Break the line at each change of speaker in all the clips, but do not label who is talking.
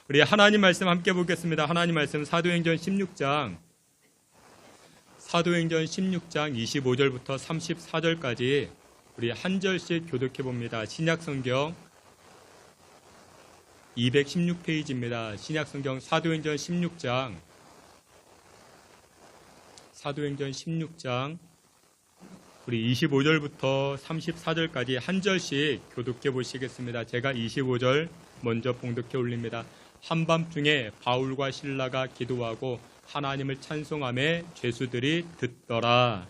우리 하나님 말씀 함께 보겠습니다. 하나님 말씀 사도행전 16장 25절부터 34절까지 우리 한 절씩 교독해 봅니다. 신약성경 216페이지입니다. 신약성경 사도행전 16장 우리 25절부터 34절까지 한 절씩 교독해 보시겠습니다. 제가 25절 먼저 봉독해 올립니다. 한밤중에 바울과 실라가 기도하고 하나님을 찬송하며 죄수들이 듣더라.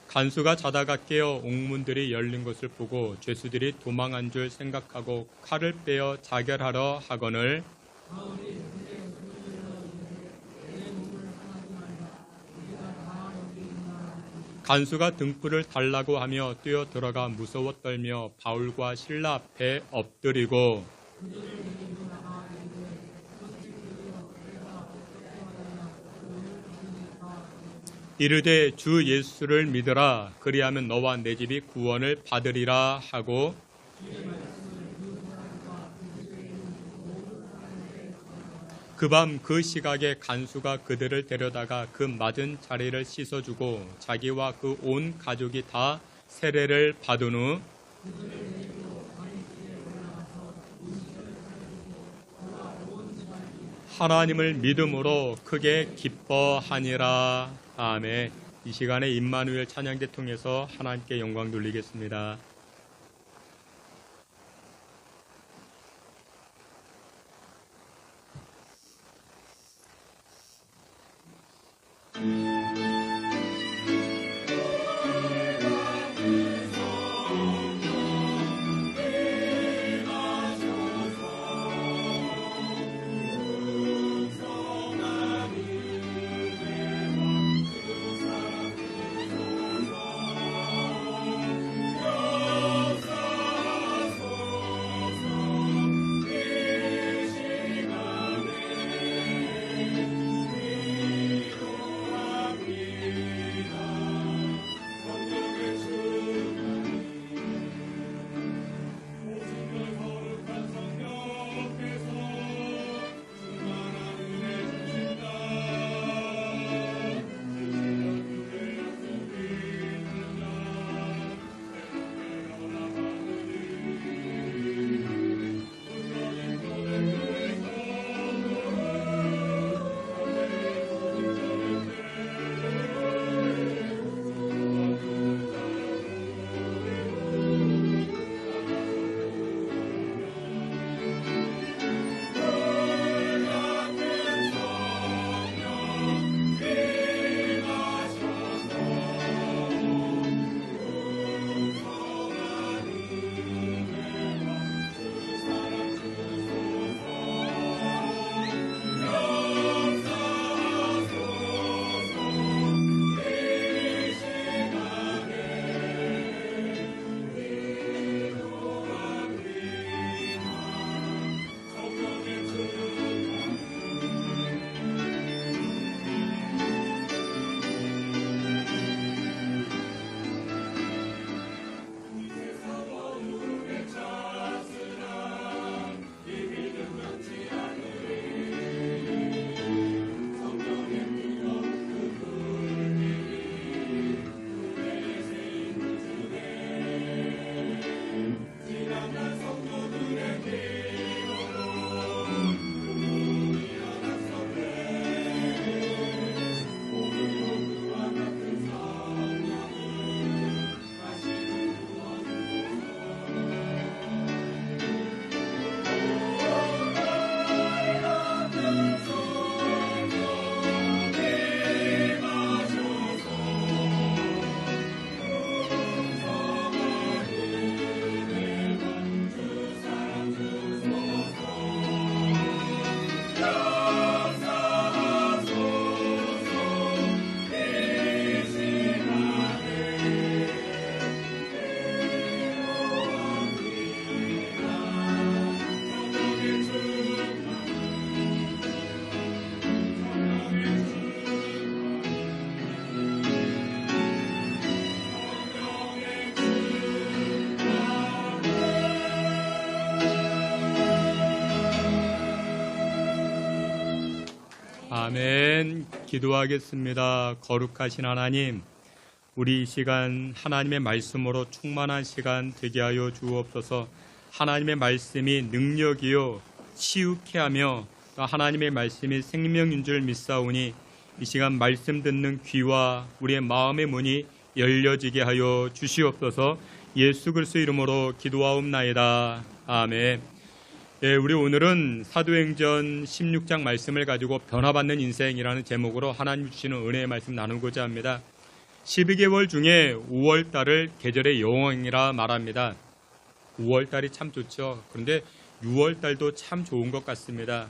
간수가 자다가 깨어 옥문들이 열린 것을 보고 죄수들이 도망한 줄 생각하고 칼을 빼어 자결하려 하거늘 간수가 등불을 달라고 하며 뛰어 들어가 무서워 떨며 바울과 실라 앞에 엎드리고 이르되 주 예수를 믿으라. 그리하면 너와 내 집이 구원을 받으리라 하고 그 밤 그 시각에 간수가 그들을 데려다가 그 맞은 자리를 씻어주고 자기와 그 온 가족이 다 세례를 받은 후 하나님을 믿음으로 크게 기뻐하니라. 아멘. 이 시간에 임마누엘 찬양대 통해서 하나님께 영광 돌리겠습니다. 아멘. 기도하겠습니다. 거룩하신 하나님, 우리 이 시간 하나님의 말씀으로 충만한 시간 되게 하여 주옵소서. 하나님의 말씀이 능력이요 치유케 하며 하나님의 말씀이 생명인 줄 믿사오니 이 시간 말씀 듣는 귀와 우리의 마음의 문이 열려지게 하여 주시옵소서. 예수 그리스도 이름으로 기도하옵나이다. 아멘. 예, 우리 오늘은 사도행전 16장 말씀을 가지고 변화받는 인생이라는 제목으로 하나님 주시는 은혜의 말씀 나누고자 합니다. 12개월 중에 5월달을 계절의 여왕이라 말합니다. 5월달이 참 좋죠. 그런데 6월달도 참 좋은 것 같습니다.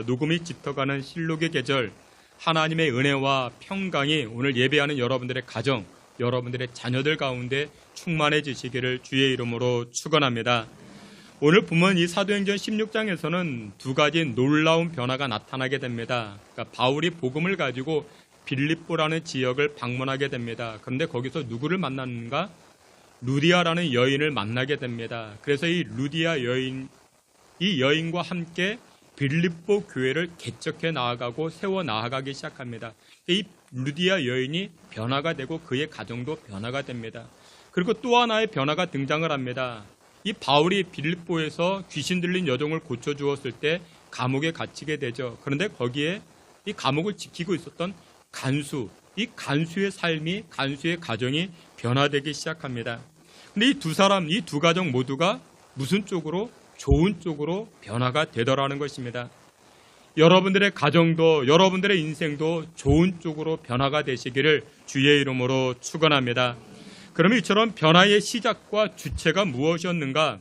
녹음이 짙어가는 실록의 계절, 하나님의 은혜와 평강이 오늘 예배하는 여러분들의 가정, 여러분들의 자녀들 가운데 충만해지시기를 주의 이름으로 축원합니다. 오늘 보면 이 사도행전 16장에서는 두 가지 놀라운 변화가 나타나게 됩니다. 그러니까 바울이 복음을 가지고 빌립보라는 지역을 방문하게 됩니다. 그런데 거기서 누구를 만났는가? 루디아라는 여인을 만나게 됩니다. 그래서 이 루디아 여인, 이 여인과 함께 빌립보 교회를 개척해 나아가고 세워 나아가기 시작합니다. 이 루디아 여인이 변화가 되고 그의 가정도 변화가 됩니다. 그리고 또 하나의 변화가 등장을 합니다. 이 바울이 빌립보에서 귀신 들린 여종을 고쳐주었을 때 감옥에 갇히게 되죠. 그런데 거기에 이 감옥을 지키고 있었던 간수, 이 간수의 삶이, 간수의 가정이 변화되기 시작합니다. 근데 이 두 사람, 이 두 가정 모두가 무슨 쪽으로? 좋은 쪽으로 변화가 되더라는 것입니다. 여러분들의 가정도, 여러분들의 인생도 좋은 쪽으로 변화가 되시기를 주의 이름으로 축원합니다. 그러면 이처럼 변화의 시작과 주체가 무엇이었는가?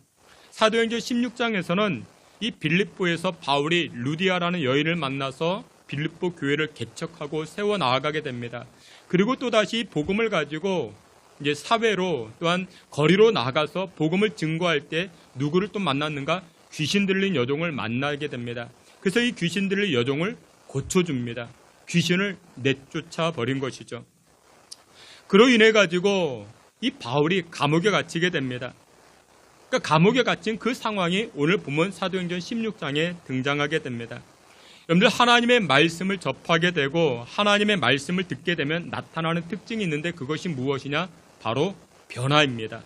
사도행전 16장에서는 이 빌립보에서 바울이 루디아라는 여인을 만나서 빌립보 교회를 개척하고 세워 나아가게 됩니다. 그리고 또다시 복음을 가지고 이제 사회로 또한 거리로 나가서 복음을 증거할 때 누구를 또 만났는가? 귀신 들린 여종을 만나게 됩니다. 그래서 이 귀신 들린 여종을 고쳐줍니다. 귀신을 내쫓아 버린 것이죠. 그로 인해 가지고 이 바울이 감옥에 갇히게 됩니다. 그러니까 감옥에 갇힌 그 상황이 오늘 보면 사도행전 16장에 등장하게 됩니다. 여러분들 하나님의 말씀을 접하게 되고 하나님의 말씀을 듣게 되면 나타나는 특징이 있는데 그것이 무엇이냐? 바로 변화입니다.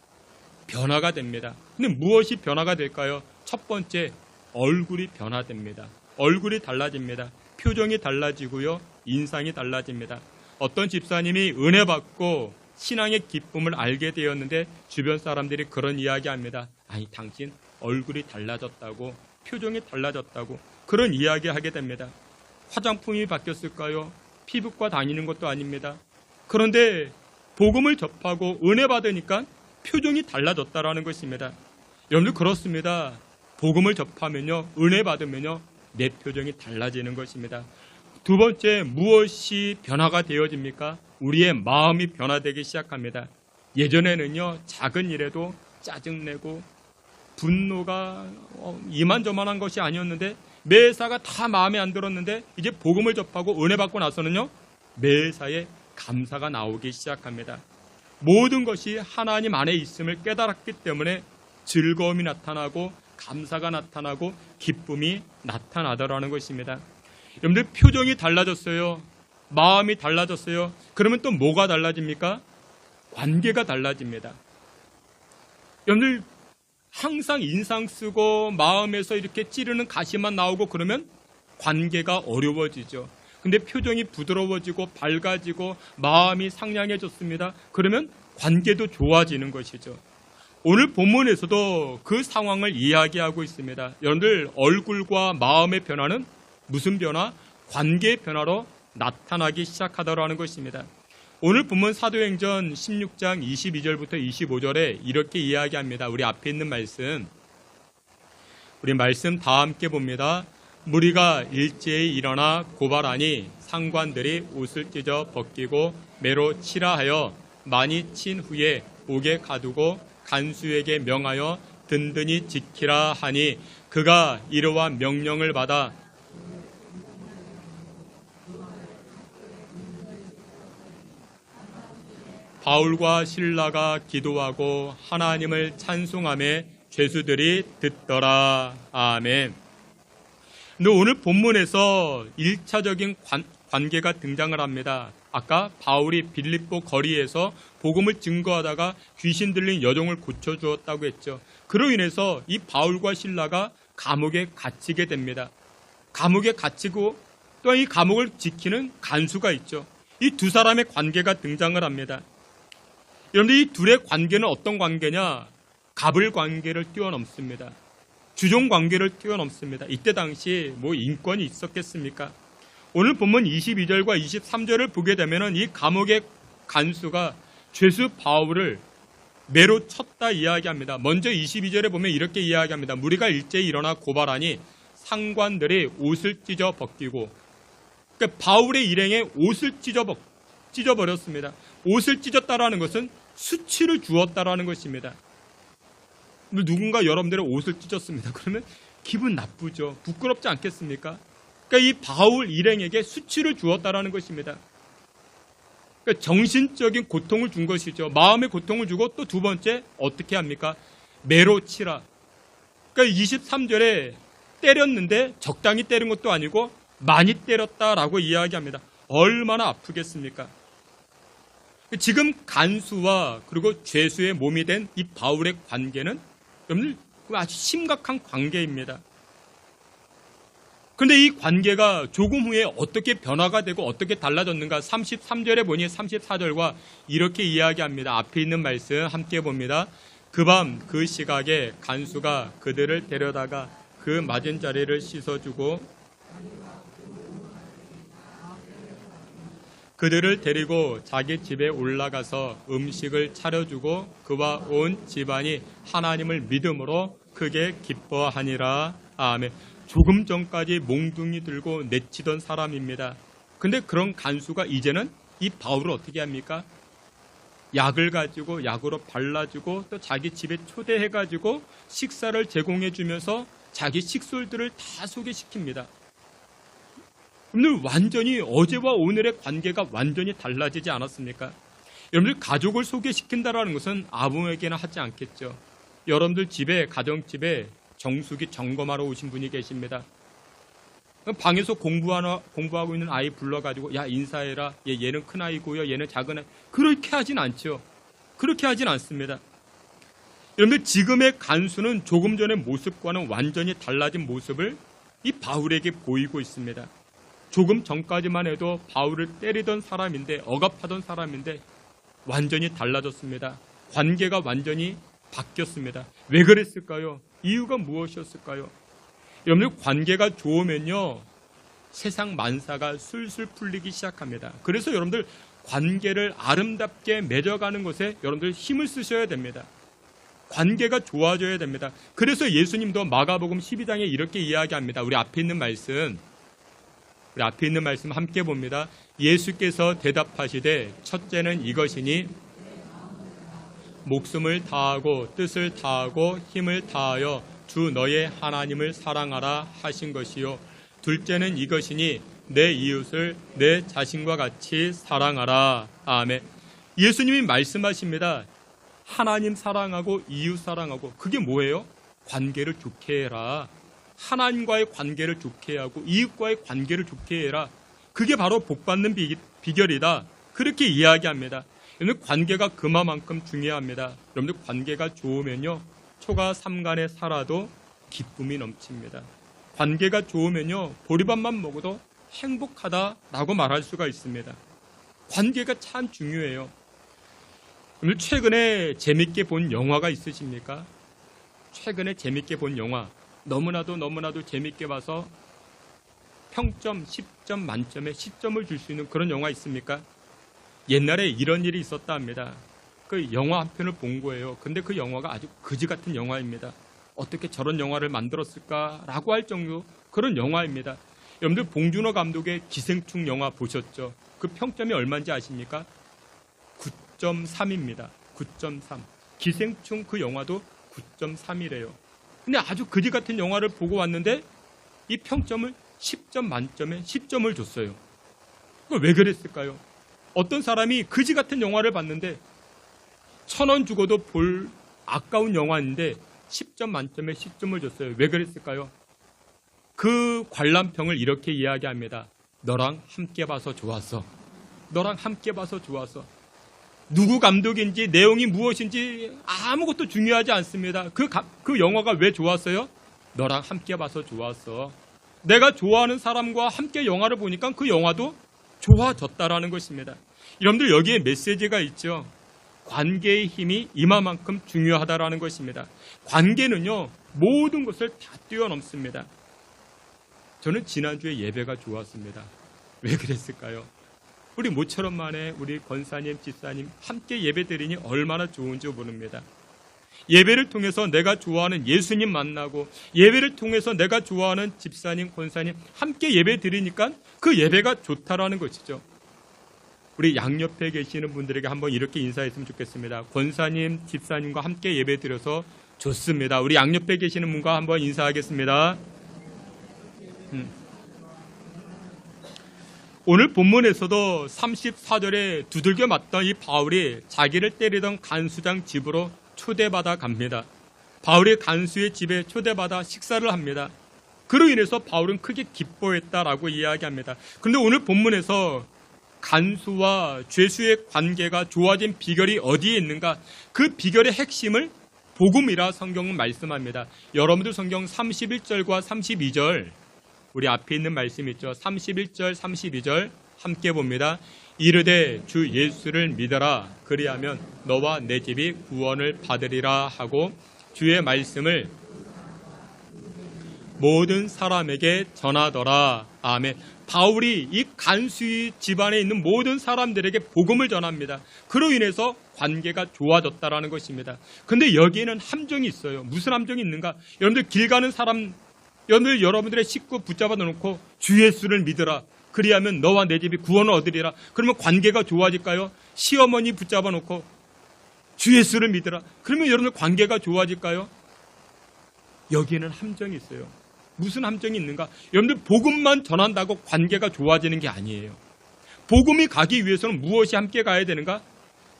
변화가 됩니다. 근데 무엇이 변화가 될까요? 첫 번째, 얼굴이 변화됩니다. 얼굴이 달라집니다. 표정이 달라지고요. 인상이 달라집니다. 어떤 집사님이 은혜 받고 신앙의 기쁨을 알게 되었는데 주변 사람들이 그런 이야기합니다. 아니, 당신 얼굴이 달라졌다고, 표정이 달라졌다고 그런 이야기하게 됩니다. 화장품이 바뀌었을까요? 피부과 다니는 것도 아닙니다. 그런데 복음을 접하고 은혜 받으니까 표정이 달라졌다라는 것입니다. 여러분들 그렇습니다. 복음을 접하면요, 은혜 받으면요, 내 표정이 달라지는 것입니다. 두 번째, 무엇이 변화가 되어집니까? 우리의 마음이 변화되기 시작합니다. 예전에는요, 작은 일에도 짜증내고 분노가 이만저만한 것이 아니었는데 매사가 다 마음에 안 들었는데 이제 복음을 접하고 은혜 받고 나서는요, 매사에 감사가 나오기 시작합니다. 모든 것이 하나님 안에 있음을 깨달았기 때문에 즐거움이 나타나고 감사가 나타나고 기쁨이 나타나더라는 것입니다. 여러분들 표정이 달라졌어요. 마음이 달라졌어요. 그러면 또 뭐가 달라집니까? 관계가 달라집니다. 여러분들 항상 인상 쓰고 마음에서 이렇게 찌르는 가시만 나오고 그러면 관계가 어려워지죠. 근데 표정이 부드러워지고 밝아지고 마음이 상냥해졌습니다. 그러면 관계도 좋아지는 것이죠. 오늘 본문에서도 그 상황을 이야기하고 있습니다. 여러분들 얼굴과 마음의 변화는 무슨 변화? 관계의 변화로 나타나기 시작하더라는 것입니다. 오늘 본문 사도행전 16장 22절부터 25절에 이렇게 이야기합니다. 우리 앞에 있는 말씀, 우리 말씀 다 함께 봅니다. 무리가 일제히 일어나 고발하니 상관들이 옷을 찢어 벗기고 매로 치라 하여 많이 친 후에 옥에 가두고 간수에게 명하여 든든히 지키라 하니 그가 이러한 명령을 받아 바울과 실라가 기도하고 하나님을 찬송하며 죄수들이 듣더라. 아멘. 근데 오늘 본문에서 1차적인 관계가 등장을 합니다. 아까 바울이 빌립보 거리에서 복음을 증거하다가 귀신 들린 여종을 고쳐주었다고 했죠. 그로 인해서 이 바울과 실라가 감옥에 갇히게 됩니다. 감옥에 갇히고 또한 이 감옥을 지키는 간수가 있죠. 이 두 사람의 관계가 등장을 합니다. 여러분들 이 둘의 관계는 어떤 관계냐? 갑을 관계를 뛰어넘습니다. 주종 관계를 뛰어넘습니다. 이때 당시 뭐 인권이 있었겠습니까? 오늘 본문 22절과 23절을 보게 되면 이 감옥의 간수가 죄수 바울을 매로 쳤다 이야기합니다. 먼저 22절에 보면 이렇게 이야기합니다. 무리가 일제히 일어나 고발하니 상관들이 옷을 찢어 벗기고, 그러니까 바울의 일행에 옷을 찢어버렸습니다. 옷을 찢었다라는 것은 수치를 주었다라는 것입니다. 누군가 여러분들의 옷을 찢었습니다. 그러면 기분 나쁘죠. 부끄럽지 않겠습니까? 그러니까 이 바울 일행에게 수치를 주었다라는 것입니다. 그러니까 정신적인 고통을 준 것이죠. 마음의 고통을 주고 또 두 번째 어떻게 합니까? 매로 치라. 그러니까 23절에 때렸는데 적당히 때린 것도 아니고 많이 때렸다라고 이야기합니다. 얼마나 아프겠습니까? 지금 간수와 그리고 죄수의 몸이 된 이 바울의 관계는 여러분들 아주 심각한 관계입니다. 그런데 이 관계가 조금 후에 어떻게 변화가 되고 어떻게 달라졌는가? 33절에 보니 34절과 이렇게 이야기합니다. 앞에 있는 말씀 함께 봅니다. 그 밤 그 시각에 간수가 그들을 데려다가 그 맞은 자리를 씻어주고 그들을 데리고 자기 집에 올라가서 음식을 차려주고 그와 온 집안이 하나님을 믿음으로 크게 기뻐하니라. 아멘. 조금 전까지 몽둥이 들고 내치던 사람입니다. 근데 그런 간수가 이제는 이 바울을 어떻게 합니까? 약을 가지고 약으로 발라주고 또 자기 집에 초대해가지고 식사를 제공해주면서 자기 식솔들을 다 소개시킵니다. 오늘 완전히 어제와 오늘의 관계가 완전히 달라지지 않았습니까? 여러분들 가족을 소개시킨다는 것은 아무에게나 하지 않겠죠. 여러분들 집에 가정집에 정수기 점검하러 오신 분이 계십니다. 방에서 공부하고 있는 아이 불러가지고 야 인사해라. 얘는 큰 아이고요. 얘는 작은 아이. 그렇게 하진 않죠. 그렇게 하진 않습니다. 여러분들 지금의 간수는 조금 전의 모습과는 완전히 달라진 모습을 이 바울에게 보이고 있습니다. 조금 전까지만 해도 바울을 때리던 사람인데 억압하던 사람인데 완전히 달라졌습니다. 관계가 완전히 바뀌었습니다. 왜 그랬을까요? 이유가 무엇이었을까요? 여러분들 관계가 좋으면요 세상 만사가 술술 풀리기 시작합니다. 그래서 여러분들 관계를 아름답게 맺어가는 것에 여러분들 힘을 쓰셔야 됩니다. 관계가 좋아져야 됩니다. 그래서 예수님도 마가복음 12장에 이렇게 이야기합니다. 우리 앞에 있는 말씀 함께 봅니다. 예수께서 대답하시되 첫째는 이것이니 목숨을 다하고 뜻을 다하고 힘을 다하여 주 너의 하나님을 사랑하라 하신 것이요. 둘째는 이것이니 내 이웃을 내 자신과 같이 사랑하라. 아멘. 예수님이 말씀하십니다. 하나님 사랑하고 이웃 사랑하고 그게 뭐예요? 관계를 좋게 해라. 하나님과의 관계를 좋게 하고 이웃과의 관계를 좋게 해라. 그게 바로 복받는 비결이다. 그렇게 이야기합니다. 여러분 관계가 그만큼 중요합니다. 여러분들 관계가 좋으면요 초가 삼간에 살아도 기쁨이 넘칩니다. 관계가 좋으면요 보리밥만 먹어도 행복하다라고 말할 수가 있습니다. 관계가 참 중요해요. 오늘 최근에 재밌게 본 영화가 있으십니까? 최근에 재밌게 본 영화 너무나도 재밌게 봐서 평점 10점 만점에 10점을 줄 수 있는 그런 영화 있습니까? 옛날에 이런 일이 있었다 합니다. 그 영화 한 편을 본 거예요. 근데 그 영화가 아주 그지 같은 영화입니다. 어떻게 저런 영화를 만들었을까라고 할 정도 그런 영화입니다. 여러분들 봉준호 감독의 기생충 영화 보셨죠? 그 평점이 얼마인지 아십니까? 9.3입니다. 9.3. 기생충 그 영화도 9.3이래요. 근데 아주 그지 같은 영화를 보고 왔는데 이 평점을 10점 만점에 10점을 줬어요. 왜 그랬을까요? 어떤 사람이 그지 같은 영화를 봤는데 1,000원 주고도 볼 아까운 영화인데 10점 만점에 10점을 줬어요. 왜 그랬을까요? 그 관람평을 이렇게 이야기합니다. 너랑 함께 봐서 좋았어. 너랑 함께 봐서 좋았어. 누구 감독인지 내용이 무엇인지 아무것도 중요하지 않습니다. 그 영화가 왜 좋았어요? 너랑 함께 봐서 좋았어. 내가 좋아하는 사람과 함께 영화를 보니까 그 영화도 좋아졌다라는 것입니다. 여러분들 여기에 메시지가 있죠. 관계의 힘이 이마만큼 중요하다라는 것입니다. 관계는요, 모든 것을 다 뛰어넘습니다. 저는 지난주에 예배가 좋았습니다. 왜 그랬을까요? 우리 모처럼 만에 우리 권사님, 집사님 함께 예배 드리니 얼마나 좋은지 모릅니다. 예배를 통해서 내가 좋아하는 예수님 만나고 예배를 통해서 내가 좋아하는 집사님, 권사님 함께 예배 드리니까 그 예배가 좋다라는 것이죠. 우리 양옆에 계시는 분들에게 한번 이렇게 인사했으면 좋겠습니다. 권사님, 집사님과 함께 예배 드려서 좋습니다. 우리 양옆에 계시는 분과 한번 인사하겠습니다. 오늘 본문에서도 34절에 두들겨 맞던 이 바울이 자기를 때리던 간수장 집으로 초대받아 갑니다. 바울이 간수의 집에 초대받아 식사를 합니다. 그로 인해서 바울은 크게 기뻐했다라고 이야기합니다. 그런데 오늘 본문에서 간수와 죄수의 관계가 좋아진 비결이 어디에 있는가? 그 비결의 핵심을 복음이라 성경은 말씀합니다. 여러분들 성경 31절과 32절 우리 앞에 있는 말씀 있죠. 31절, 32절 함께 봅니다. 이르되 주 예수를 믿어라. 그리하면 너와 내 집이 구원을 받으리라 하고 주의 말씀을 모든 사람에게 전하더라. 아멘. 바울이 이 간수의 집안에 있는 모든 사람들에게 복음을 전합니다. 그로 인해서 관계가 좋아졌다라는 것입니다. 그런데 여기에는 함정이 있어요. 무슨 함정이 있는가? 여러분들 길 가는 사람, 여러분들의 식구 붙잡아 놓고 주 예수를 믿으라. 그리하면 너와 내 집이 구원을 얻으리라. 그러면 관계가 좋아질까요? 시어머니 붙잡아 놓고 주 예수를 믿으라. 그러면 여러분들 관계가 좋아질까요? 여기에는 함정이 있어요. 무슨 함정이 있는가? 여러분들 복음만 전한다고 관계가 좋아지는 게 아니에요. 복음이 가기 위해서는 무엇이 함께 가야 되는가?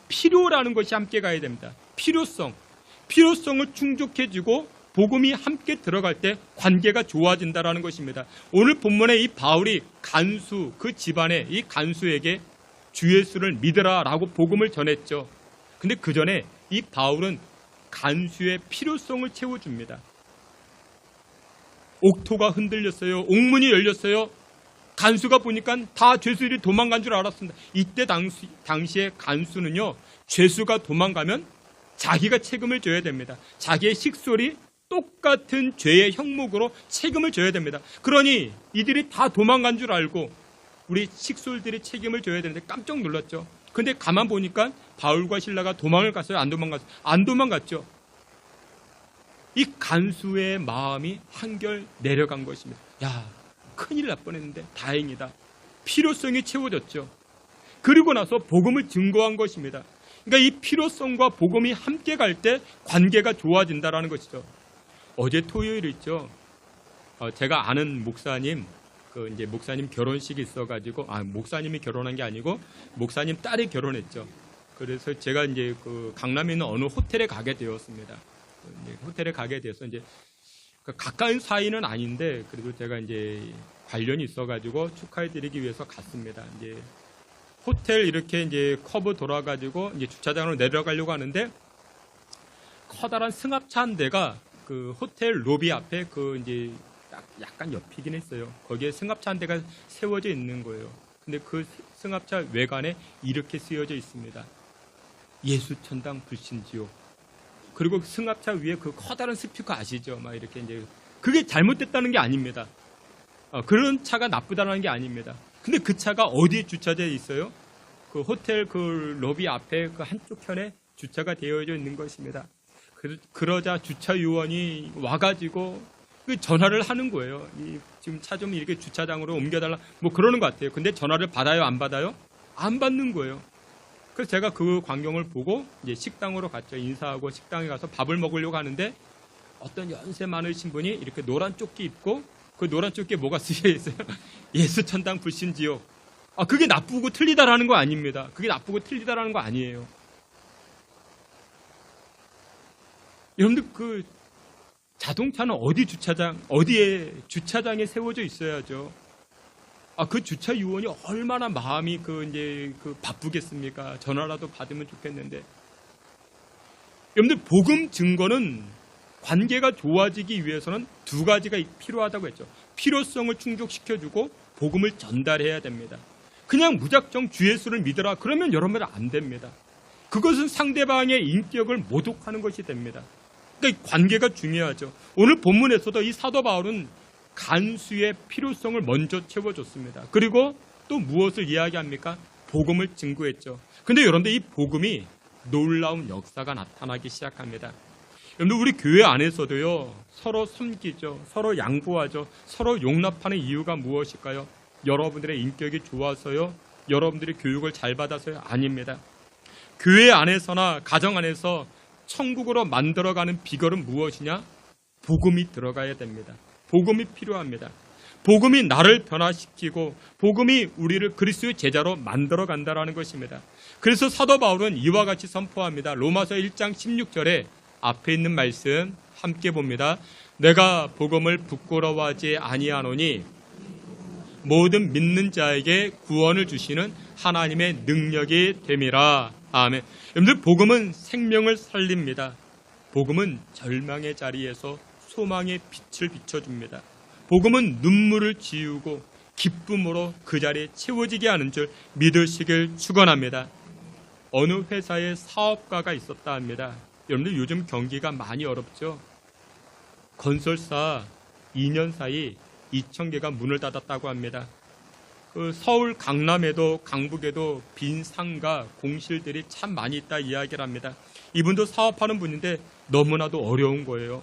필요라는 것이 함께 가야 됩니다. 필요성을 충족해지고 복음이 함께 들어갈 때 관계가 좋아진다라는 것입니다. 오늘 본문에 이 바울이 간수, 그 집안의 이 간수에게 주 예수를 믿으라라고 복음을 전했죠. 근데 그 전에 이 바울은 간수의 필요성을 채워줍니다. 옥토가 흔들렸어요. 옥문이 열렸어요. 간수가 보니까 다 죄수들이 도망간 줄 알았습니다. 이때 당시에 간수는요, 죄수가 도망가면 자기가 책임을 져야 됩니다. 자기의 식솔이 똑같은 죄의 형목으로 책임을 져야 됩니다. 그러니 이들이 다 도망간 줄 알고 우리 식솔들이 책임을 져야 되는데 깜짝 놀랐죠. 근데 가만 보니까 바울과 실라가 도망을 갔어요? 안 도망갔어요? 안 도망갔죠. 이 간수의 마음이 한결 내려간 것입니다. 야, 큰일 날 뻔했는데 다행이다. 필요성이 채워졌죠. 그리고 나서 복음을 증거한 것입니다. 그러니까 이 필요성과 복음이 함께 갈 때 관계가 좋아진다라는 것이죠. 어제 토요일 있죠. 제가 아는 목사님, 이제 목사님 결혼식이 있어가지고, 목사님이 결혼한 게 아니고 목사님 딸이 결혼했죠. 그래서 제가 이제 강남에 있는 어느 호텔에 가게 되었습니다. 호텔에 가게 돼서 이제 가까운 사이는 아닌데 그래도 제가 이제 관련이 있어가지고 축하해드리기 위해서 갔습니다. 이제 호텔 이렇게 이제 커브 돌아가지고 이제 주차장으로 내려가려고 하는데 커다란 승합차 한 대가 그 호텔 로비 앞에 이제 약간 옆이긴 했어요. 거기에 승합차 한 대가 세워져 있는 거예요. 근데 그 승합차 외관에 이렇게 쓰여져 있습니다. 예수 천당 불신지옥. 그리고 승합차 위에 그 커다란 스피커 아시죠? 막 이렇게 이제 그게 잘못됐다는 게 아닙니다. 그런 차가 나쁘다는 게 아닙니다. 근데 그 차가 어디에 주차되어 있어요? 그 호텔 그 로비 앞에 그 한쪽 편에 주차가 되어져 있는 것입니다. 그러자 주차 요원이 와가지고 그 전화를 하는 거예요. 지금 차 좀 이렇게 주차장으로 옮겨달라. 뭐 그러는 것 같아요. 근데 전화를 받아요? 안 받아요? 안 받는 거예요. 그래서 제가 그 광경을 보고 이제 식당으로 갔죠. 인사하고 식당에 가서 밥을 먹으려고 하는데 어떤 연세 많으신 분이 이렇게 노란 조끼 입고 그 노란 조끼에 뭐가 쓰여 있어요? 예수 천당 불신지옥. 그게 나쁘고 틀리다라는 거 아닙니다. 그게 나쁘고 틀리다라는 거 아니에요. 여러분들 그 자동차는 어디에 주차장에 세워져 있어야죠. 그 주차 요원이 얼마나 마음이 바쁘겠습니까? 전화라도 받으면 좋겠는데. 여러분들, 복음 증거는 관계가 좋아지기 위해서는 두 가지가 필요하다고 했죠. 필요성을 충족시켜주고 복음을 전달해야 됩니다. 그냥 무작정 주 예수를 믿으라 그러면 여러분들 안 됩니다. 그것은 상대방의 인격을 모독하는 것이 됩니다. 그러니까 관계가 중요하죠. 오늘 본문에서도 이 사도 바울은 간수의 필요성을 먼저 채워줬습니다. 그리고 또 무엇을 이야기합니까? 복음을 증거했죠. 근데 여러분들, 이 복음이 놀라운 역사가 나타나기 시작합니다. 여러분들, 우리 교회 안에서도요, 서로 섬기죠. 서로 양보하죠. 서로 용납하는 이유가 무엇일까요? 여러분들의 인격이 좋아서요? 여러분들이 교육을 잘 받아서요? 아닙니다. 교회 안에서나 가정 안에서 천국으로 만들어가는 비결은 무엇이냐? 복음이 들어가야 됩니다. 복음이 필요합니다. 복음이 나를 변화시키고 복음이 우리를 그리스도의 제자로 만들어 간다라는 것입니다. 그래서 사도 바울은 이와 같이 선포합니다. 로마서 1장 16절에 앞에 있는 말씀 함께 봅니다. 내가 복음을 부끄러워하지 아니하노니 모든 믿는 자에게 구원을 주시는 하나님의 능력이 됨이라. 아멘. 여러분들, 복음은 생명을 살립니다. 복음은 절망의 자리에서 소망의 빛을 비춰줍니다. 복음은 눈물을 지우고 기쁨으로 그 자리에 채워지게 하는 줄 믿으시길 축원합니다. 어느 회사에 사업가가 있었다 합니다. 여러분들, 요즘 경기가 많이 어렵죠. 건설사 2년 사이 2,000개가 문을 닫았다고 합니다. 서울 강남에도 강북에도 빈 상가 공실들이 참 많이 있다 이야기를 합니다. 이분도 사업하는 분인데 너무나도 어려운 거예요.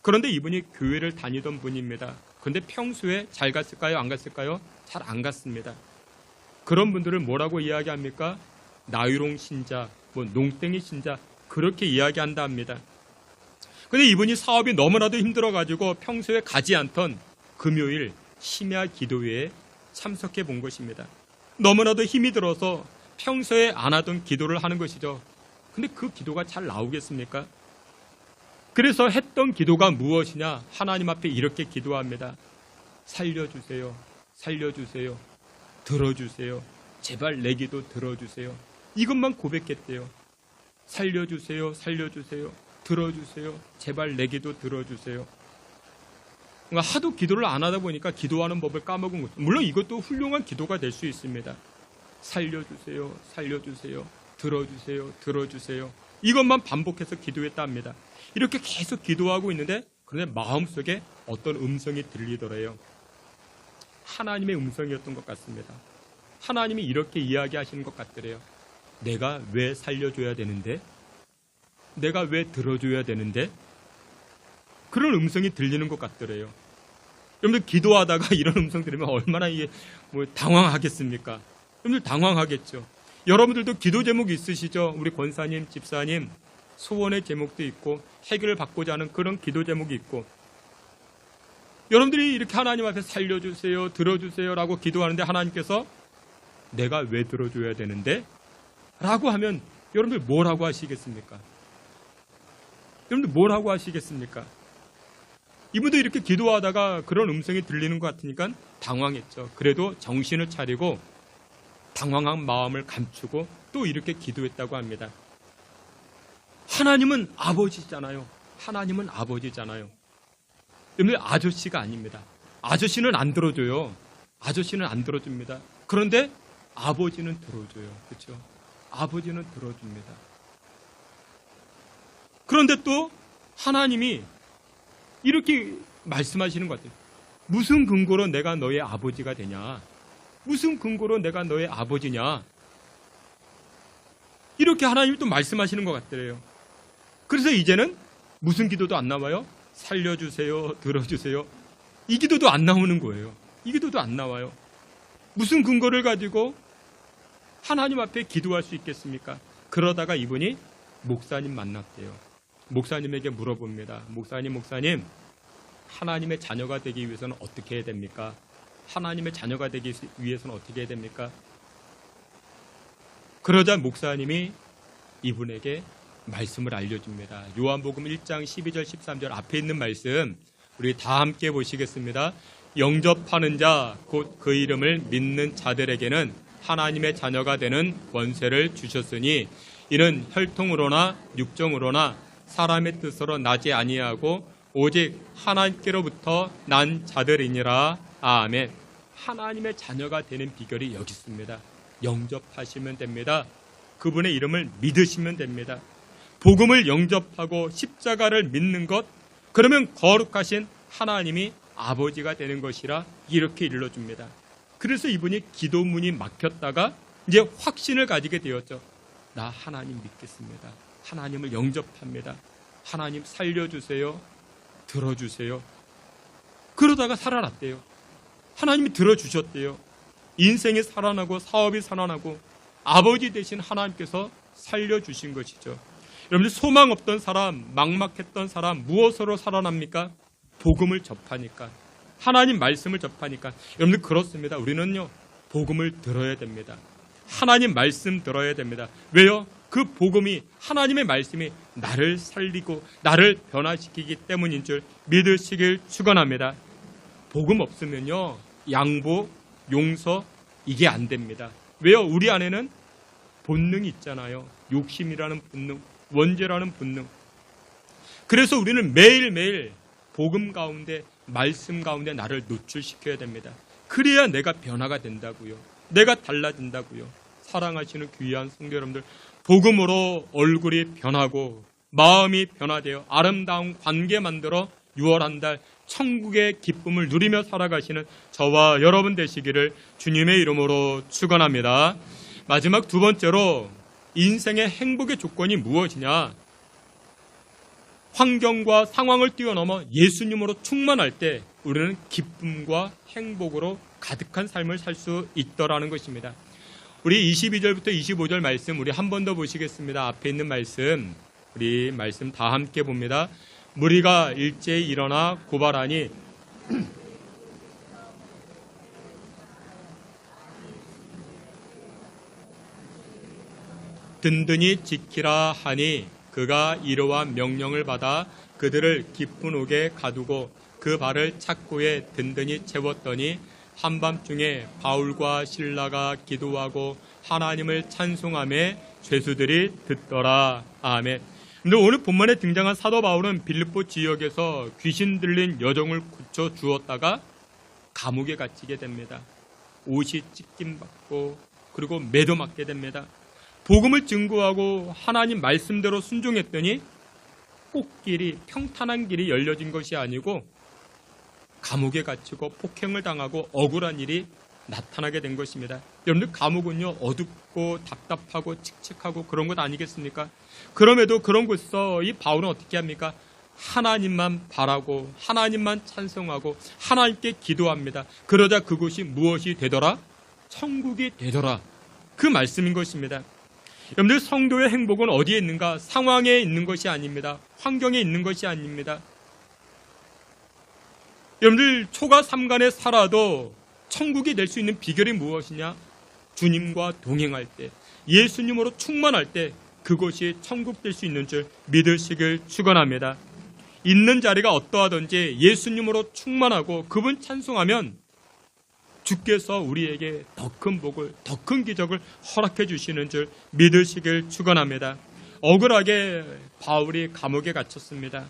그런데 이분이 교회를 다니던 분입니다. 그런데 평소에 잘 갔을까요? 안 갔을까요? 잘 안 갔습니다. 그런 분들을 뭐라고 이야기합니까? 나유롱 신자, 농땡이 신자, 그렇게 이야기한다 합니다. 그런데 이분이 사업이 너무나도 힘들어가지고 평소에 가지 않던 금요일 심야 기도회에 참석해 본 것입니다. 너무나도 힘이 들어서 평소에 안 하던 기도를 하는 것이죠. 근데 그 기도가 잘 나오겠습니까? 그래서 했던 기도가 무엇이냐? 하나님 앞에 이렇게 기도합니다. 살려주세요. 살려주세요. 들어주세요. 제발 내 기도 들어주세요. 이것만 고백했대요. 살려주세요. 살려주세요. 들어주세요. 제발 내 기도 들어주세요. 하도 기도를 안 하다 보니까 기도하는 법을 까먹은 거죠. 물론 이것도 훌륭한 기도가 될 수 있습니다. 살려주세요. 살려주세요. 들어주세요. 들어주세요. 이것만 반복해서 기도했다 합니다. 이렇게 계속 기도하고 있는데 그런데 마음속에 어떤 음성이 들리더래요. 하나님의 음성이었던 것 같습니다. 하나님이 이렇게 이야기하시는 것 같더래요. 내가 왜 살려줘야 되는데? 내가 왜 들어줘야 되는데? 그런 음성이 들리는 것 같더래요. 여러분들, 기도하다가 이런 음성 들으면 얼마나 이게 당황하겠습니까? 여러분들 당황하겠죠. 여러분들도 기도 제목이 있으시죠? 우리 권사님, 집사님, 소원의 제목도 있고 해결을 받고자 하는 그런 기도 제목이 있고, 여러분들이 이렇게 하나님 앞에 살려주세요, 들어주세요 라고 기도하는데 하나님께서 내가 왜 들어줘야 되는데? 라고 하면 여러분들 뭐라고 하시겠습니까? 여러분들 뭐라고 하시겠습니까? 이분도 이렇게 기도하다가 그런 음성이 들리는 것 같으니까 당황했죠. 그래도 정신을 차리고 당황한 마음을 감추고 또 이렇게 기도했다고 합니다. 하나님은 아버지잖아요. 하나님은 아버지잖아요. 여러분들, 아저씨가 아닙니다. 아저씨는 안 들어줘요. 아저씨는 안 들어줍니다. 그런데 아버지는 들어줘요. 그렇죠? 아버지는 들어줍니다. 그런데 또 하나님이 이렇게 말씀하시는 것 같아요. 무슨 근거로 내가 너의 아버지가 되냐? 무슨 근거로 내가 너의 아버지냐? 이렇게 하나님이 또 말씀하시는 것 같더래요. 그래서 이제는 무슨 기도도 안 나와요? 살려주세요, 들어주세요. 이 기도도 안 나오는 거예요. 이 기도도 안 나와요. 무슨 근거를 가지고 하나님 앞에 기도할 수 있겠습니까? 그러다가 이분이 목사님 만났대요. 목사님에게 물어봅니다. 목사님, 하나님의 자녀가 되기 위해서는 어떻게 해야 됩니까? 하나님의 자녀가 되기 위해서는 어떻게 해야 됩니까? 그러자 목사님이 이분에게 말씀을 알려줍니다. 요한복음 1장 12절 13절 앞에 있는 말씀 우리 다 함께 보시겠습니다. 영접하는 자, 곧 그 이름을 믿는 자들에게는 하나님의 자녀가 되는 권세를 주셨으니 이는 혈통으로나 육정으로나 사람의 뜻으로 나지 아니하고 오직 하나님께로부터 난 자들이니라. 아멘. 하나님의 자녀가 되는 비결이 여기 있습니다. 영접하시면 됩니다. 그분의 이름을 믿으시면 됩니다. 복음을 영접하고 십자가를 믿는 것, 그러면 거룩하신 하나님이 아버지가 되는 것이라 이렇게 일러줍니다. 그래서 이분이 기도문이 막혔다가 이제 확신을 가지게 되었죠. 나 하나님 믿겠습니다. 하나님을 영접합니다. 하나님 살려주세요. 들어주세요. 그러다가 살아났대요. 하나님이 들어주셨대요. 인생이 살아나고 사업이 살아나고 아버지 되신 하나님께서 살려주신 것이죠. 여러분들 소망 없던 사람, 막막했던 사람 무엇으로 살아납니까? 복음을 접하니까. 하나님 말씀을 접하니까. 여러분들 그렇습니다. 우리는요 복음을 들어야 됩니다. 하나님 말씀 들어야 됩니다. 왜요? 그 복음이 하나님의 말씀이 나를 살리고 나를 변화시키기 때문인 줄 믿으시길 축원합니다. 복음 없으면요 양보, 용서 이게 안 됩니다. 왜요? 우리 안에는 본능이 있잖아요. 욕심이라는 본능, 원죄라는 본능. 그래서 우리는 매일매일 복음 가운데, 말씀 가운데 나를 노출시켜야 됩니다. 그래야 내가 변화가 된다고요. 내가 달라진다고요. 사랑하시는 귀한 성도 여러분들, 복음으로 얼굴이 변하고 마음이 변화되어 아름다운 관계 만들어 6월 한 달 천국의 기쁨을 누리며 살아가시는 저와 여러분 되시기를 주님의 이름으로 축원합니다. 마지막 두 번째로 인생의 행복의 조건이 무엇이냐? 환경과 상황을 뛰어넘어 예수님으로 충만할 때 우리는 기쁨과 행복으로 가득한 삶을 살 수 있더라는 것입니다. 우리 22절부터 25절 말씀 우리 한 번 더 보시겠습니다. 앞에 있는 말씀, 우리 말씀 다 함께 봅니다. 무리가 일제히 일어나 고발하니 든든히 지키라 하니 그가 이러한 명령을 받아 그들을 깊은 옥에 가두고 그 발을 착고에 든든히 채웠더니 한밤중에 바울과 실라가 기도하고 하나님을 찬송하며 죄수들이 듣더라. 아멘. 근데 오늘 본문에 등장한 사도 바울은 빌립보 지역에서 귀신 들린 여종을 고쳐 주었다가 감옥에 갇히게 됩니다. 옷이 찢김받고 그리고 매도 맞게 됩니다. 복음을 증거하고 하나님 말씀대로 순종했더니 꽃길이, 평탄한 길이 열려진 것이 아니고 감옥에 갇히고 폭행을 당하고 억울한 일이 나타나게 된 것입니다. 여러분들 감옥은요 어둡고 답답하고 칙칙하고 그런 것 아니겠습니까? 그럼에도 그런 곳에서 이 바울은 어떻게 합니까? 하나님만 바라고 하나님만 찬송하고 하나님께 기도합니다. 그러자 그곳이 무엇이 되더라? 천국이 되더라. 그 말씀인 것입니다. 여러분들 성도의 행복은 어디에 있는가? 상황에 있는 것이 아닙니다. 환경에 있는 것이 아닙니다. 여러분들 초가 삼간에 살아도 천국이 될 수 있는 비결이 무엇이냐? 주님과 동행할 때, 예수님으로 충만할 때 그것이 천국 될 수 있는 줄 믿으시길 축원합니다. 있는 자리가 어떠하든지 예수님으로 충만하고 그분 찬송하면 주께서 우리에게 더 큰 복을, 더 큰 기적을 허락해 주시는 줄 믿으시길 축원합니다. 억울하게 바울이 감옥에 갇혔습니다.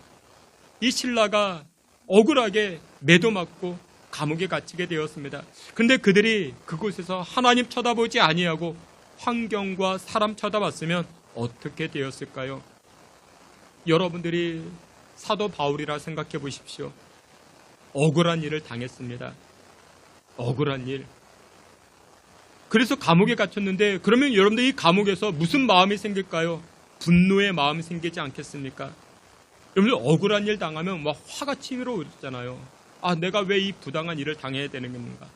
이 신라가 억울하게 매도 맞고 감옥에 갇히게 되었습니다. 그런데 그들이 그곳에서 하나님 쳐다보지 아니하고 환경과 사람 쳐다봤으면 어떻게 되었을까요? 여러분들이 사도 바울이라 생각해 보십시오. 억울한 일을 당했습니다. 억울한 일. 그래서 감옥에 갇혔는데 그러면 여러분들 이 감옥에서 무슨 마음이 생길까요? 분노의 마음이 생기지 않겠습니까? 여러분들 억울한 일 당하면 막 화가 치밀어 오르잖아요. 아, 내가 왜 이 부당한 일을 당해야 되는 겁니까?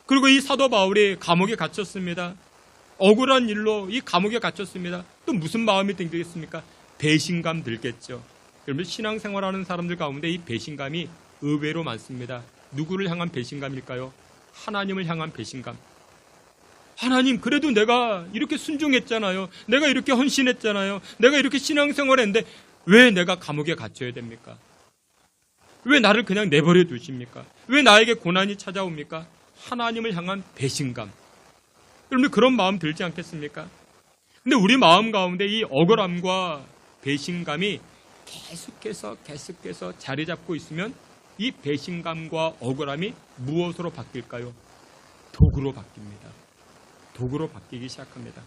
그리고 이 사도 바울이 감옥에 갇혔습니다. 억울한 일로 이 감옥에 갇혔습니다. 또 무슨 마음이 들겠습니까? 배신감 들겠죠. 여러분 신앙생활하는 사람들 가운데 이 배신감이 의외로 많습니다. 누구를 향한 배신감일까요? 하나님을 향한 배신감. 하나님, 그래도 내가 이렇게 순종했잖아요. 내가 이렇게 헌신했잖아요. 내가 이렇게 신앙생활했는데 왜 내가 감옥에 갇혀야 됩니까? 왜 나를 그냥 내버려 두십니까? 왜 나에게 고난이 찾아옵니까? 하나님을 향한 배신감. 여러분들 그런 마음 들지 않겠습니까? 근데 우리 마음 가운데 이 억울함과 배신감이 계속해서 자리 잡고 있으면 이 배신감과 억울함이 무엇으로 바뀔까요? 독으로 바뀝니다. 독으로 바뀌기 시작합니다.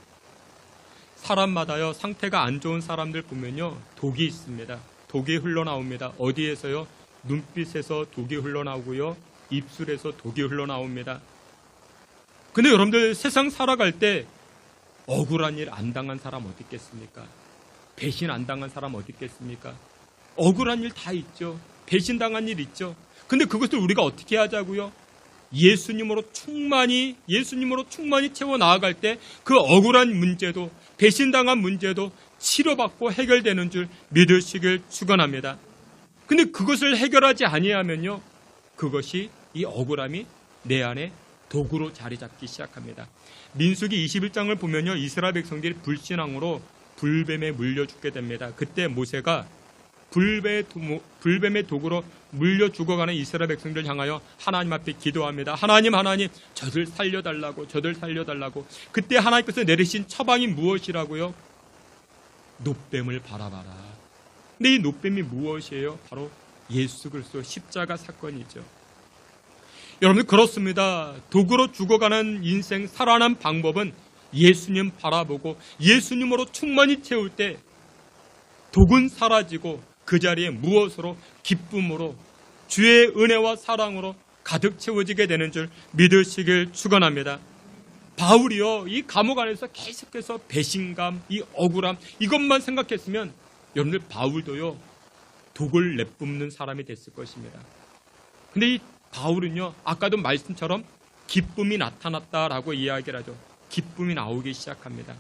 사람마다요, 상태가 안 좋은 사람들 보면요, 독이 있습니다. 독이 흘러나옵니다. 어디에서요? 눈빛에서 독이 흘러나오고요, 입술에서 독이 흘러나옵니다. 근데 여러분들 세상 살아갈 때 억울한 일 안 당한 사람 어디 있겠습니까? 배신 안 당한 사람 어디 있겠습니까? 억울한 일 다 있죠. 배신당한 일 있죠. 근데 그것을 우리가 어떻게 하자고요? 예수님으로 충만히 채워 나아갈 때 그 억울한 문제도, 배신당한 문제도 치료받고 해결되는 줄 믿으시길 축원합니다. 근데 그것을 해결하지 아니하면요, 그것이, 이 억울함이 내 안에 독으로 자리 잡기 시작합니다. 민수기 21장을 보면요, 이스라엘 백성들이 불신앙으로 불뱀에 물려 죽게 됩니다. 그때 모세가 불뱀의 독으로 물려 죽어가는 이스라엘 백성들 향하여 하나님 앞에 기도합니다. 하나님, 저들 살려달라고. 그때 하나님께서 내리신 처방이 무엇이라고요? 놋뱀을 바라봐라. 근데 이 놋뱀이 무엇이에요? 바로 예수 그리스도 십자가 사건이죠. 여러분들 그렇습니다. 독으로 죽어가는 인생 살아난 방법은 예수님 바라보고 예수님으로 충만히 채울 때 독은 사라지고 그 자리에 무엇으로? 기쁨으로, 주의 은혜와 사랑으로 가득 채워지게 되는 줄 믿으시길 축원합니다. 바울이요, 이 감옥 안에서 계속해서 배신감, 이 억울함, 이것만 생각했으면 여러분들 바울도요, 독을 내뿜는 사람이 됐을 것입니다. 근데 이 바울은요, 아까도 말씀처럼 기쁨이 나타났다라고 이야기를 하죠. 기쁨이 나오기 시작합니다.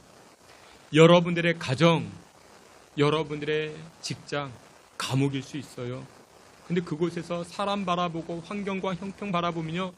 여러분들의 가정, 여러분들의 직장, 감옥일 수 있어요. 근데 그곳에서 사람 바라보고 환경과 형평 바라보면요,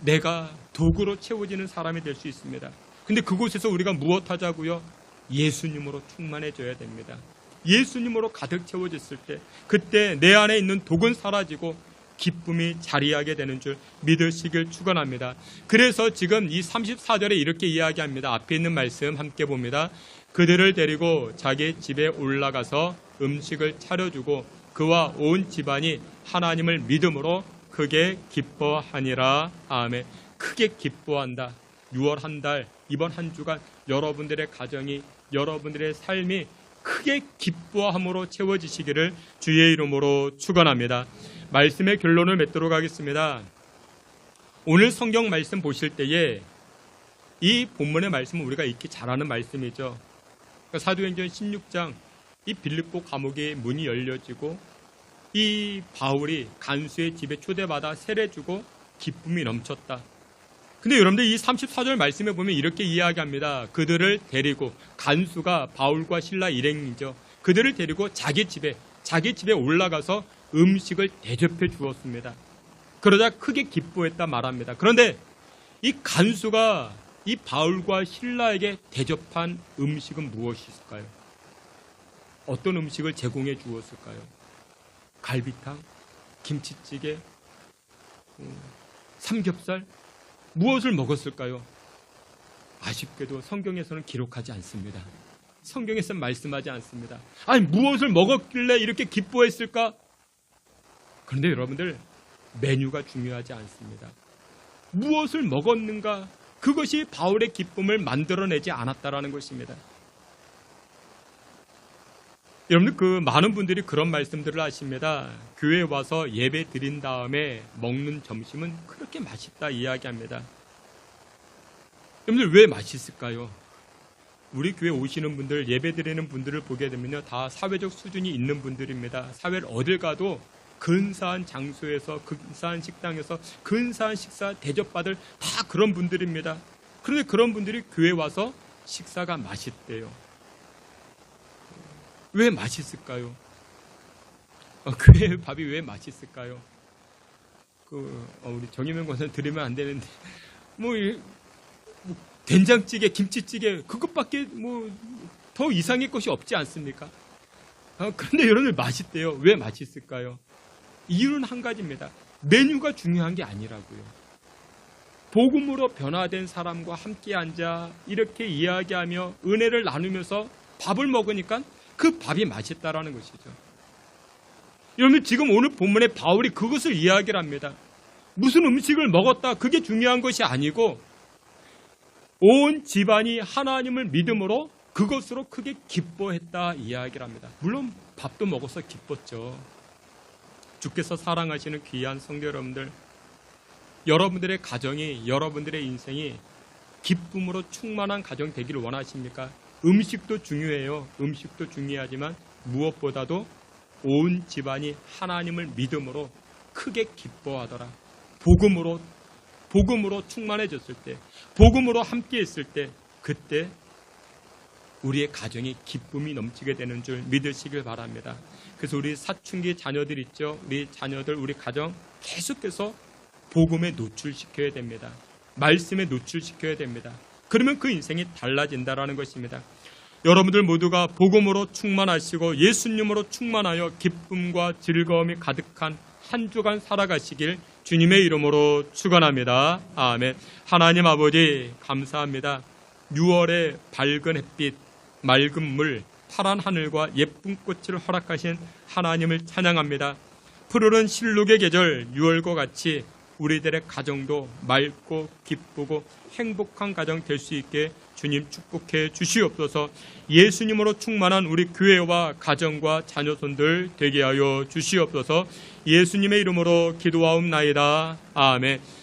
내가 독으로 채워지는 사람이 될 수 있습니다. 근데 그곳에서 우리가 무엇 하자고요? 예수님으로 충만해져야 됩니다. 예수님으로 가득 채워졌을 때, 그때 내 안에 있는 독은 사라지고 기쁨이 자리하게 되는 줄 믿으시길 축원합니다. 그래서 지금 이 34절에 이렇게 이야기합니다. 앞에 있는 말씀 함께 봅니다. 그들을 데리고 자기 집에 올라가서 음식을 차려주고 그와 온 집안이 하나님을 믿음으로 크게 기뻐하니라. 아멘. 크게 기뻐한다. 6월 한 달, 이번 한 주간 여러분들의 가정이, 여러분들의 삶이 크게 기뻐함으로 채워지시기를 주의 이름으로 축원합니다. 말씀의 결론을 맺도록 하겠습니다. 오늘 성경 말씀 보실 때에 이 본문의 말씀은 우리가 읽기 잘하는 말씀이죠. 사도행전 16장, 이 빌립보 감옥의 문이 열려지고 이 바울이 간수의 집에 초대받아 세례주고 기쁨이 넘쳤다. 근데 여러분들 이 34절 말씀에 보면 이렇게 이야기합니다. 그들을 데리고, 간수가 바울과 실라 일행이죠. 그들을 데리고 자기 집에 올라가서 음식을 대접해 주었습니다. 그러자 크게 기뻐했다 말합니다. 그런데 이 간수가 이 바울과 실라에게 대접한 음식은 무엇일까요? 어떤 음식을 제공해 주었을까요? 갈비탕, 김치찌개, 삼겹살, 무엇을 먹었을까요? 아쉽게도 성경에서는 기록하지 않습니다. 성경에서는 말씀하지 않습니다. 아니, 무엇을 먹었길래 이렇게 기뻐했을까? 그런데 여러분들, 메뉴가 중요하지 않습니다. 무엇을 먹었는가? 그것이 바울의 기쁨을 만들어내지 않았다라는 것입니다. 여러분들, 많은 분들이 그런 말씀들을 하십니다. 교회에 와서 예배 드린 다음에 먹는 점심은 그렇게 맛있다 이야기합니다. 여러분들, 왜 맛있을까요? 우리 교회 오시는 분들, 예배 드리는 분들을 보게 되면요, 다 사회적 수준이 있는 분들입니다. 사회를 어딜 가도 근사한 장소에서, 근사한 식당에서 근사한 식사 대접받을 다 그런 분들입니다. 그런데 그런 분들이 교회에 와서 식사가 맛있대요. 왜 맛있을까요? 교회 밥이 왜 맛있을까요? 우리 정의명 권사님 들으면 안 되는데, 된장찌개, 김치찌개, 그것밖에 더 이상의 것이 없지 않습니까? 그런데 여러분들 맛있대요. 왜 맛있을까요? 이유는 한 가지입니다. 메뉴가 중요한 게 아니라고요. 복음으로 변화된 사람과 함께 앉아 이렇게 이야기하며 은혜를 나누면서 밥을 먹으니까 그 밥이 맛있다라는 것이죠. 여러분, 지금 오늘 본문에 바울이 그것을 이야기를 합니다. 무슨 음식을 먹었다, 그게 중요한 것이 아니고 온 집안이 하나님을 믿음으로 그것으로 크게 기뻐했다 이야기를 합니다. 물론 밥도 먹어서 기뻤죠. 주께서 사랑하시는 귀한 성도 여러분들, 여러분들의 가정이, 여러분들의 인생이 기쁨으로 충만한 가정 되기를 원하십니까? 음식도 중요해요. 음식도 중요하지만 무엇보다도 온 집안이 하나님을 믿음으로 크게 기뻐하더라. 복음으로 충만해졌을 때, 복음으로 함께 했을 때, 그때 우리의 가정이 기쁨이 넘치게 되는 줄 믿으시길 바랍니다. 그래서 우리 사춘기 자녀들 있죠. 우리 자녀들, 우리 가정 계속해서 복음에 노출시켜야 됩니다. 말씀에 노출시켜야 됩니다. 그러면 그 인생이 달라진다라는 것입니다. 여러분들 모두가 복음으로 충만하시고 예수님으로 충만하여 기쁨과 즐거움이 가득한 한 주간 살아가시길 주님의 이름으로 축원합니다. 아멘. 하나님 아버지 감사합니다. 6월의 밝은 햇빛, 맑은 물, 파란 하늘과 예쁜 꽃을 허락하신 하나님을 찬양합니다. 푸르른 실록의 계절 6월과 같이 우리들의 가정도 맑고 기쁘고 행복한 가정 될 수 있게 주님 축복해 주시옵소서. 예수님으로 충만한 우리 교회와 가정과 자녀손들 되게 하여 주시옵소서. 예수님의 이름으로 기도하옵나이다. 아멘.